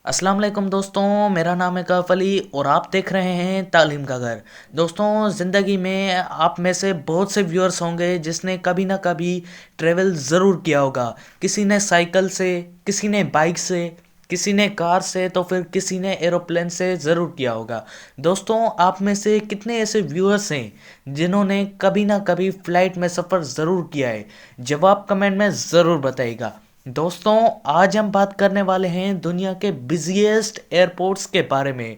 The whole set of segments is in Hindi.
अस्सलाम वालेकुम दोस्तों, मेरा नाम है कैफ अली और आप देख रहे हैं तालीम का घर। दोस्तों, ज़िंदगी में आप में से बहुत से व्यूअर्स होंगे जिसने कभी ना कभी ट्रैवल ज़रूर किया होगा। किसी ने साइकिल से, किसी ने बाइक से, किसी ने कार से, तो फिर किसी ने एरोप्लेन से ज़रूर किया होगा। दोस्तों, आप में से कितने ऐसे व्यूअर्स हैं जिन्होंने कभी ना कभी फ़्लाइट में सफ़र ज़रूर किया है? जवाब कमेंट में ज़रूर बताइएगा। दोस्तों, आज हम बात करने वाले हैं दुनिया के बिजिएस्ट एयरपोर्ट्स के बारे में।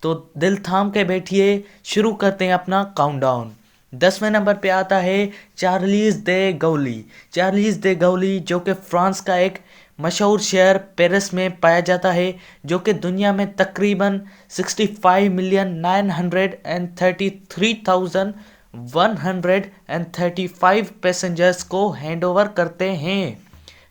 तो दिल थाम के बैठिए, शुरू करते हैं अपना काउंटडाउन। 10वें नंबर पे आता है चार्लीज दे गौली। चार्लीज दे गौली जो कि फ्रांस का एक मशहूर शहर पेरिस में पाया जाता है, जो कि दुनिया में तकरीबन 65,933,135 पैसेंजर्स को हैंड ओवर करते हैं।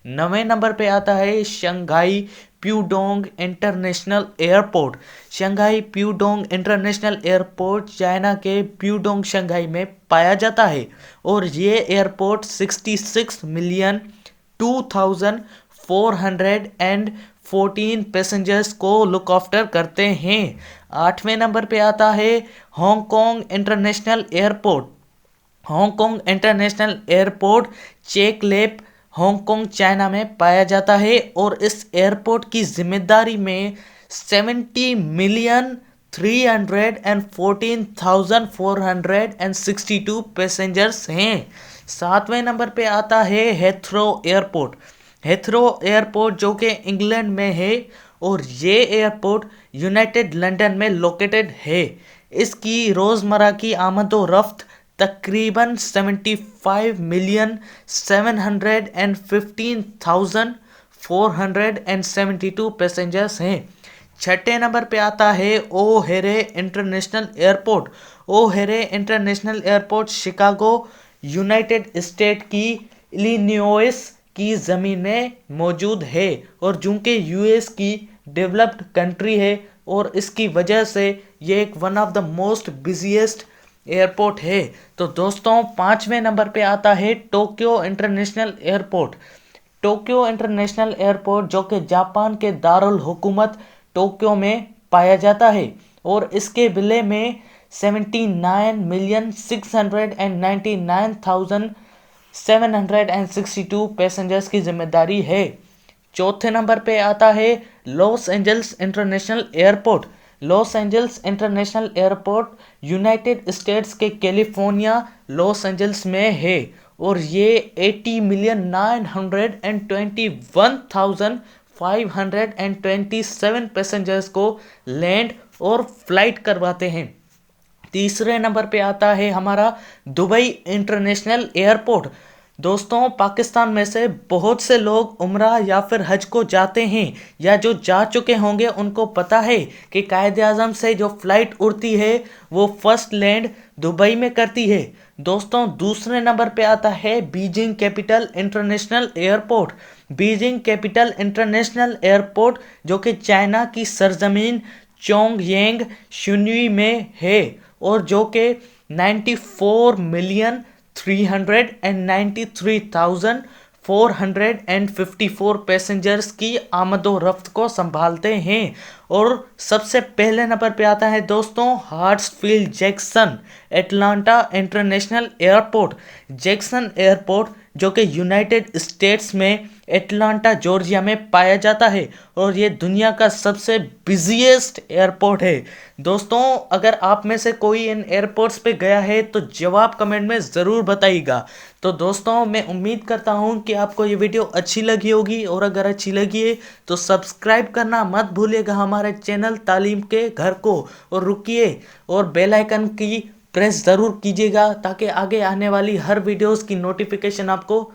9वें नंबर पे आता है Shanghai Pudong international airport. Shanghai Pudong international airport China के प्यूडोंग शंघाई में पाया जाता है और ये एयरपोर्ट 66 मिलियन 2,414 पैसेंजर्स को लुक आफ्टर करते हैं। 8वें नंबर पे आता है Hong Kong international airport. Hong Kong international airport Chek Lap Hong Kong China में पाया जाता है और इस एयरपोर्ट की जिम्मेदारी में 70,314,462 पैसेंजर्स हैं। 7वें नंबर पे आता है हेथ्रो एयरपोर्ट। हेथ्रो एयरपोर्ट जो कि इंग्लैंड में है और ये एयरपोर्ट यूनाइटेड लंदन में लोकेटेड है। इसकी रोज़मर्रा की आमद व रफ्त तकरीबन 75,715,472 पैसेंजर्स हैं। छठे नंबर पे आता है O'Hare international airport. O'Hare international airport Chicago, United State की इलिनोइस की ज़मीन में मौजूद है और चूँकि यूएस की डेवलप्ड कंट्री है और इसकी वजह से ये एक one of the most busiest airport है। तो दोस्तों, 5वें नंबर पे आता है Tokyo international airport. Tokyo international airport जो कि जापान के दारुल हुकूमत टोक्यो में पाया जाता है और इसके विलय में 79,699,762 पैसेंजर्स की जिम्मेदारी है। चौथे नंबर पे आता है Los Angeles international airport. Los Angeles international airport United states के कैलिफोर्निया लॉस एंजल्स में है और ये 80,921,527 पैसेंजर्स को लैंड और फ्लाइट करवाते हैं। तीसरे नंबर पे आता है हमारा दुबई इंटरनेशनल एयरपोर्ट। दोस्तों, पाकिस्तान में से बहुत से लोग उम्रा या फिर हज को जाते हैं या जो जा चुके होंगे उनको पता है कि कायद आज़म से जो फ़्लाइट उड़ती है वो फर्स्ट लैंड दुबई में करती है। दोस्तों, दूसरे नंबर पे आता है Beijing capital international airport. Beijing capital international airport जो कि चाइना की सरजमीन चोंगयेंग शुन्युई में है और जो कि 94,393,454 पैसेंजर्स की आमद व रफ्त को संभालते हैं। और सबसे पहले नंबर पे आता है दोस्तों Hartsfield Jackson Atlanta international airport. Jackson airport जो कि यूनाइटेड स्टेट्स में एटलांटा जॉर्जिया में पाया जाता है और ये दुनिया का सबसे बिजिएस्ट एयरपोर्ट है। दोस्तों, अगर आप में से कोई इन एयरपोर्ट्स पे गया है तो जवाब कमेंट में ज़रूर बताइएगा। तो दोस्तों, मैं उम्मीद करता हूँ कि आपको ये वीडियो अच्छी लगी होगी और अगर अच्छी लगी है तो सब्सक्राइब करना मत भूलिएगा हमारे चैनल तालीम के घर को, और रुकिए और बेल आइकन की प्रेस ज़रूर कीजिएगा ताकि आगे आने वाली हर वीडियोस की नोटिफिकेशन आपको